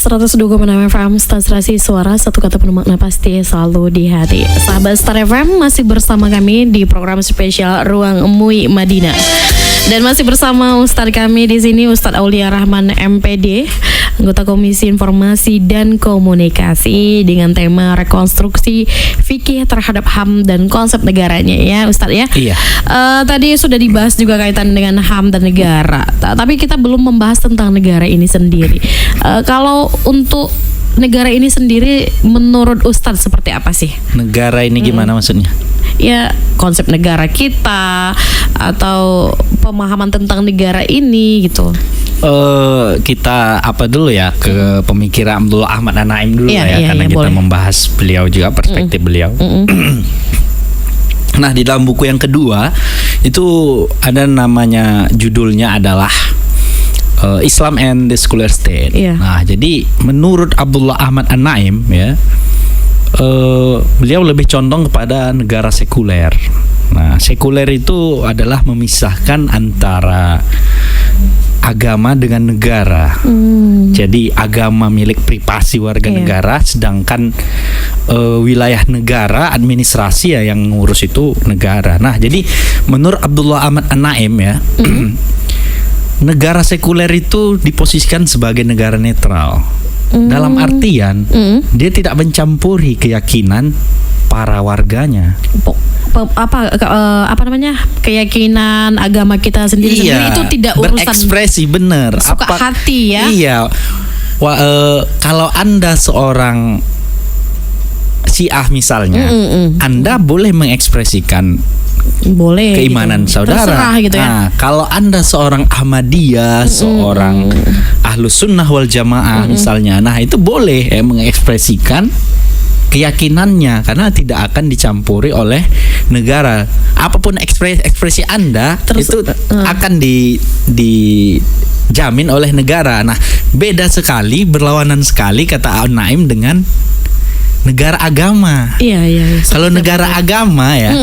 102,6 FM Stasiun Suara, satu kata penuh makna pasti selalu di hati. Sahabat Star FM masih bersama kami di program spesial Ruang MUI Madinah. Dan masih bersama Ustadz kami di sini, Ustadz Aulia Rahman MPD, anggota Komisi Informasi dan Komunikasi, dengan tema rekonstruksi fikih terhadap HAM dan konsep negaranya, ya Ustadz ya. Iya. Tadi sudah dibahas juga kaitan dengan HAM dan negara, tapi kita belum membahas tentang negara ini sendiri. Kalau untuk negara ini sendiri, menurut Ustadz seperti apa sih? Negara ini gimana maksudnya? Ya, konsep negara kita atau pemahaman tentang negara ini gitu. Kita apa dulu ya ke pemikiran Abdullah Ahmad An-Naim dulu karena kita boleh membahas beliau juga, perspektif beliau. Nah, di dalam buku yang kedua itu ada namanya, judulnya adalah Islam and the Secular State. Nah, jadi menurut Abdullah Ahmad An-Naim ya, beliau lebih condong kepada negara sekuler. Nah, sekuler itu adalah memisahkan antara agama dengan negara. Jadi agama milik privasi warga negara, sedangkan wilayah negara, administrasi ya yang ngurus itu negara. Nah, jadi menurut Abdullah Ahmad An-Naim ya, negara sekuler itu diposisikan sebagai negara netral. Dalam artian dia tidak mencampuri keyakinan para warganya. Apa namanya, keyakinan agama kita sendiri itu tidak urusan berekspresi, bener suka hati ya. Iya. Kalau Anda seorang Syiah misalnya, Anda boleh mengekspresikan keimanan gitu, saudara. Gitu ya. Nah, kalau Anda seorang Ahmadiyah, seorang Ahlus Sunnah wal Jamaah misalnya, nah itu boleh mengekspresikan keyakinannya karena tidak akan dicampuri oleh negara. Apapun ekspresi Anda itu akan dijamin oleh negara. Nah, beda sekali, berlawanan sekali kata An-Naim dengan negara agama. Iya. Kalau negara agama ya,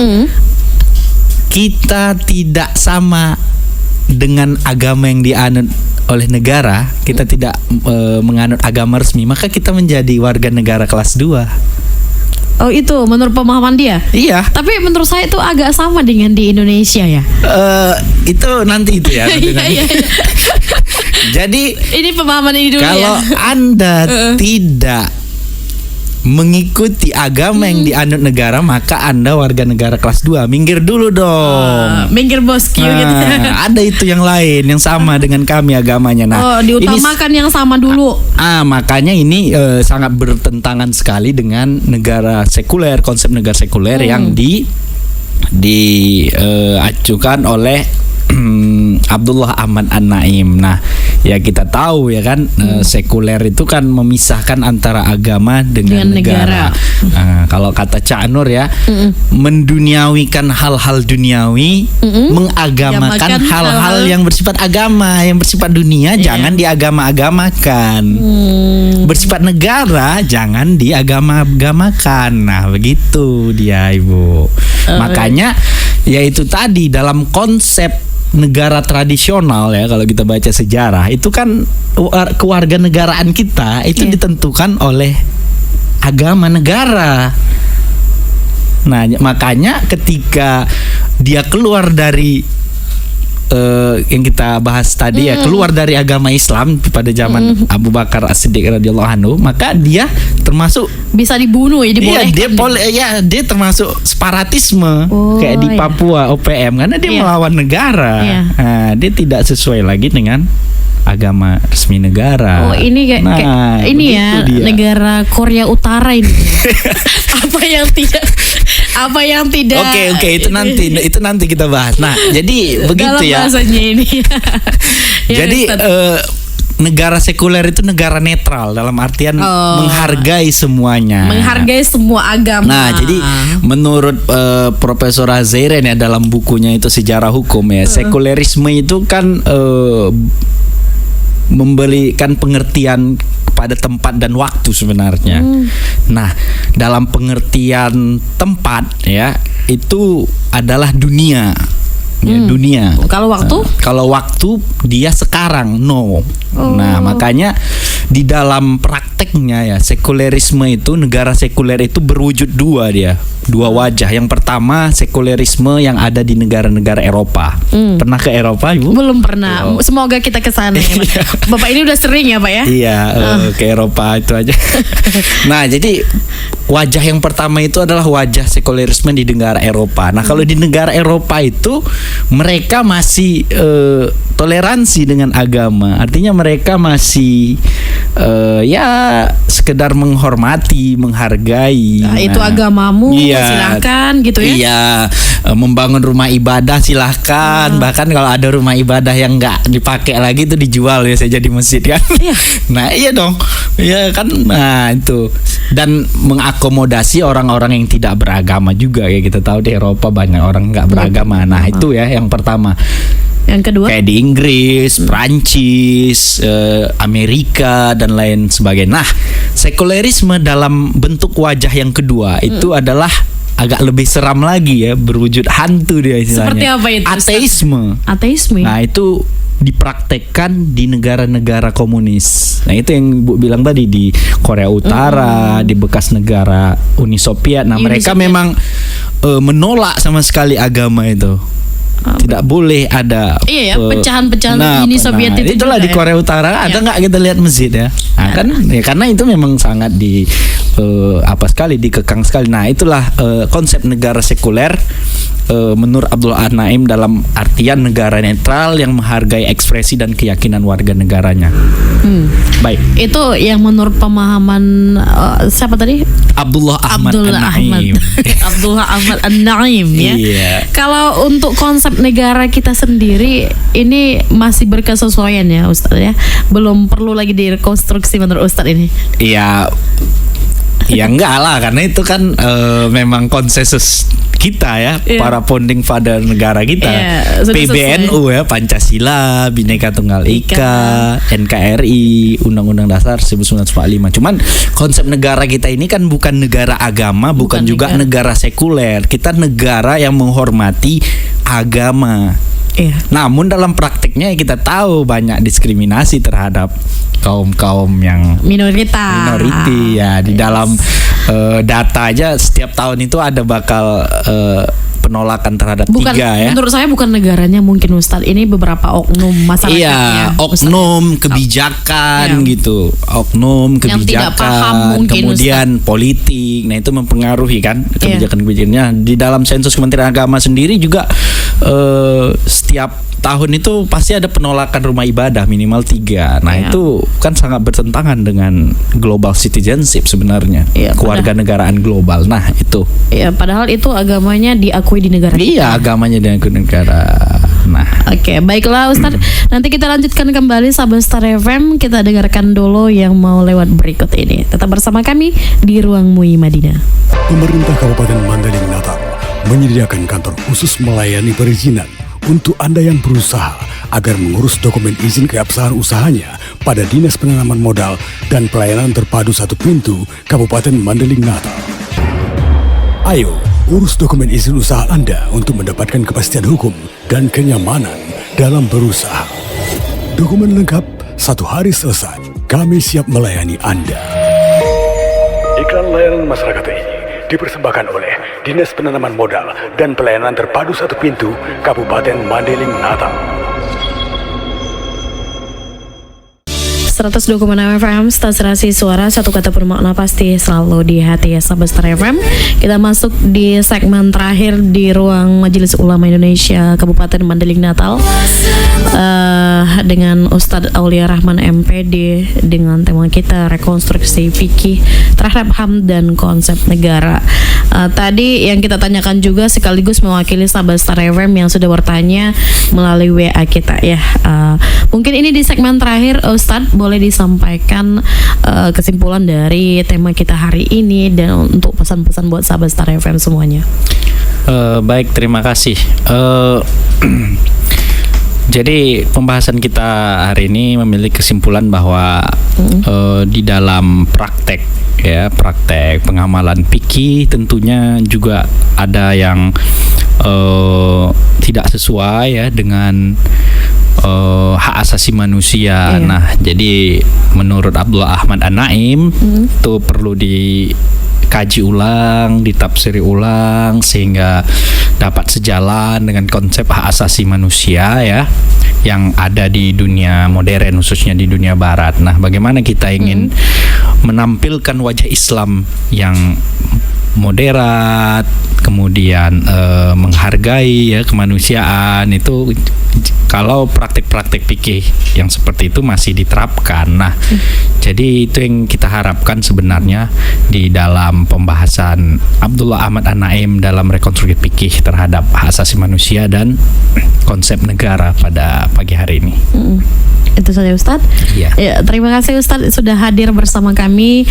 kita tidak sama dengan agama yang dianut oleh negara. Kita tidak menganut agama resmi, maka kita menjadi warga negara kelas 2. Oh, itu menurut pemahaman dia? Iya. Tapi menurut saya itu agak sama dengan di Indonesia ya. Itu nanti itu ya. Iya. Jadi ini pemahaman ini dulu. Kalau Anda tidak mengikuti agama yang dianut negara, maka Anda warga negara kelas 2. Minggir dulu dong. Minggir bosku gitu. Ada itu yang lain yang sama dengan kami agamanya. Nah, diutamakan yang sama dulu. Makanya ini sangat bertentangan sekali dengan negara sekuler, konsep negara sekuler yang diajukan oleh Abdullah Ahmad An-Naim. Nah, ya kita tahu ya kan, sekuler itu kan memisahkan antara agama dengan negara. Kalau kata Cak Nur ya, menduniawikan hal-hal duniawi, mengagamakan hal-hal yang bersifat agama, yang bersifat dunia jangan diagama-agamakan. Bersifat negara jangan diagama-agamakan. Nah, begitu dia, Ibu. Makanya yaitu tadi dalam konsep negara tradisional ya, kalau kita baca sejarah itu kan kewarganegaraan kita itu ditentukan oleh agama negara. Nah, makanya ketika dia keluar dari yang kita bahas tadi ya, keluar dari agama Islam pada zaman Abu Bakar As-Siddiq radhiyallahu anhu, maka dia termasuk bisa dibunuh ya, dibolehkan. Dia termasuk separatisme kayak di Papua OPM karena dia melawan negara. Nah, dia tidak sesuai lagi dengan agama resmi negara. Ini kayak ini ya, dia. Negara Korea Utara ini. Apa yang tidak Oke, itu nanti kita bahas. Nah, jadi begitu ya. Bahasanya ini. Jadi negara sekuler itu negara netral dalam artian menghargai semuanya. Menghargai semua agama. Nah, jadi menurut Profesor Azairen ya dalam bukunya itu Sejarah Hukum ya, sekulerisme itu kan memberikan pengertian pada tempat dan waktu sebenarnya. Nah, dalam pengertian tempat ya, itu adalah dunia. Ya, dunia. Kalau waktu? Kalau waktu dia sekarang, no. Nah, makanya di dalam prakteknya ya sekulerisme itu, negara sekuler itu berwujud dua wajah. Yang pertama sekulerisme yang ada di negara-negara Eropa. Pernah ke Eropa, Ibu? Belum pernah. Semoga kita ke sana ya, Pak. Bapak ini udah sering ya, Pak ya? Iya, ke Eropa itu aja. Nah, jadi wajah yang pertama itu adalah wajah sekulerisme di negara Eropa. Nah, kalau di negara Eropa itu mereka masih toleransi dengan agama. Artinya mereka masih ya sekedar menghormati, menghargai. Nah, itu agamamu, silakan gitu ya. Iya, membangun rumah ibadah silahkan. Bahkan kalau ada rumah ibadah yang nggak dipakai lagi itu dijual ya, saya jadi masjid kan. Iya. Nah, iya dong. Iya kan. Nah, itu. Dan mengakomodasi orang-orang yang tidak beragama juga, ya kita tahu di Eropa banyak orang nggak beragama. Nah, itu ya yang pertama. Yang kedua kayak di Inggris, Prancis, Amerika dan lain sebagainya. Nah, sekulerisme dalam bentuk wajah yang kedua itu adalah agak lebih seram lagi ya, berwujud hantu dia istilahnya. Seperti apa itu? Ateisme. Nah, itu dipraktekkan di negara-negara komunis. Nah, itu yang Bu bilang tadi di Korea Utara, di bekas negara Uni Soviet. Nah, mereka memang menolak sama sekali agama itu. Tidak boleh ada pecahan-pecahan Uni Soviet itu. Itulah di Korea Utara ada nggak kita lihat masjid ya? Nah, kan ya, karena itu memang sangat sekali dikekang sekali. Nah, itulah konsep negara sekuler menurut Abdullah An-Naim dalam artian negara netral yang menghargai ekspresi dan keyakinan warga negaranya. Baik. Itu yang menurut pemahaman siapa tadi? Abdullah Ahmad An-Naim. Abdullah Ahmad An-Naim ya. Iya. Kalau untuk konsep negara kita sendiri ini masih berkesesuaian ya Ustadz ya. Belum perlu lagi direkonstruksi menurut Ustadz ini. Iya. Ya enggak lah, karena itu kan memang konsensus kita ya, para founding father negara kita, PBNU ya, Pancasila, Bhinneka Tunggal Ika, NKRI, Undang-Undang Dasar 1945. Cuman konsep negara kita ini kan bukan negara agama, bukan juga negara sekuler. Kita negara yang menghormati agama. Namun dalam praktiknya kita tahu banyak diskriminasi terhadap kaum-kaum yang minoriti ya. Di dalam data aja setiap tahun itu ada bakal penolakan terhadap tiga ya. Menurut saya bukan negaranya mungkin Ustadz, ini beberapa oknum masyarakatnya. Iya, oknum kebijakan gitu, oknum kebijakan, yang tidak paham mungkin, kemudian Ustadz, politik. Nah, itu mempengaruhi kan kebijakan-kebijakannya. Di dalam sensus Kementerian Agama sendiri juga setiap tahun itu pasti ada penolakan rumah ibadah minimal 3. Nah, itu kan sangat bertentangan dengan global citizenship sebenarnya, kewarganegaraan global. Nah, itu. Ya, padahal itu agamanya diakui di negara. Iya, agamanya diakui di negara. Nah, oke, baiklah Ustadz. Nanti kita lanjutkan kembali sahabat Star FM. Kita dengarkan dulu yang mau lewat berikut ini. Tetap bersama kami di Ruang MUI Madinah. Pemerintah Kabupaten Mandailing Natal menyediakan kantor khusus melayani perizinan untuk Anda yang berusaha agar mengurus dokumen izin keabsahan usahanya pada Dinas Penanaman Modal dan Pelayanan Terpadu Satu Pintu Kabupaten Mandailing Natal. Ayo, urus dokumen izin usaha Anda untuk mendapatkan kepastian hukum dan kenyamanan dalam berusaha. Dokumen lengkap, 1 hari selesai. Kami siap melayani Anda. Iklan layanan masyarakat ini dipersembahkan oleh Dinas Penanaman Modal dan Pelayanan Terpadu Satu Pintu Kabupaten Mandailing Natal. 102,6 FM, stasiun suara, satu kata bermakna pasti selalu di hati ya sahabat Star FM. Kita masuk di segmen terakhir di Ruang Majelis Ulama Indonesia Kabupaten Mandailing Natal dengan Ustadz Aulia Rahman MPD dengan tema kita rekonstruksi fikih terhadap HAM dan konsep negara. Tadi yang kita tanyakan juga sekaligus mewakili sahabat Star FM yang sudah bertanya melalui WA kita ya. Mungkin ini di segmen terakhir Ustadz boleh disampaikan kesimpulan dari tema kita hari ini dan untuk pesan-pesan buat sahabat Star FM semuanya. Baik, terima kasih. Jadi pembahasan kita hari ini memiliki kesimpulan bahwa di dalam praktek pengamalan fikih tentunya juga ada yang tidak sesuai ya dengan hak asasi manusia. Iya. Nah, jadi menurut Abdullah Ahmad An-Naim itu perlu dikaji ulang, ditafsiri ulang sehingga dapat sejalan dengan konsep hak asasi manusia ya yang ada di dunia modern, khususnya di dunia barat. Nah, bagaimana kita ingin menampilkan wajah Islam yang moderat, kemudian menghargai ya kemanusiaan, itu kalau praktik-praktik fikih yang seperti itu masih diterapkan. Nah, jadi itu yang kita harapkan sebenarnya di dalam pembahasan Abdullah Ahmad An-Naim dalam rekonstruksi fikih terhadap hak asasi manusia dan konsep negara pada pagi hari ini. Itu saja Ustadz. Iya. Ya, terima kasih Ustadz sudah hadir bersama kami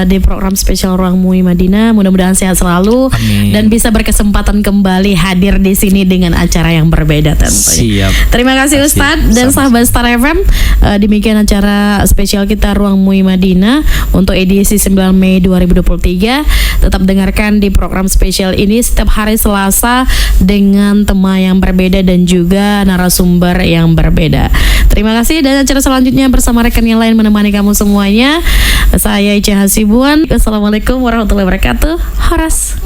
di program spesial Ruang MUI Madinah. Mudah-mudahan sehat selalu. Amin. Dan bisa berkesempatan kembali hadir di sini dengan acara yang berbeda tentunya. Siap. Terima kasih Ustadz dan sahabat Star FM. Demikian acara spesial kita Ruang MUI Madinah untuk edisi 9 Mei 2023. Tetap dengarkan di program spesial ini setiap hari Selasa dengan tema yang berbeda dan juga narasumber yang berbeda. Terima kasih dan acara selanjutnya bersama rekan yang lain menemani kamu semuanya. Saya Ica Hasibuan. Wassalamualaikum warahmatullahi wabarakatuh. Horas.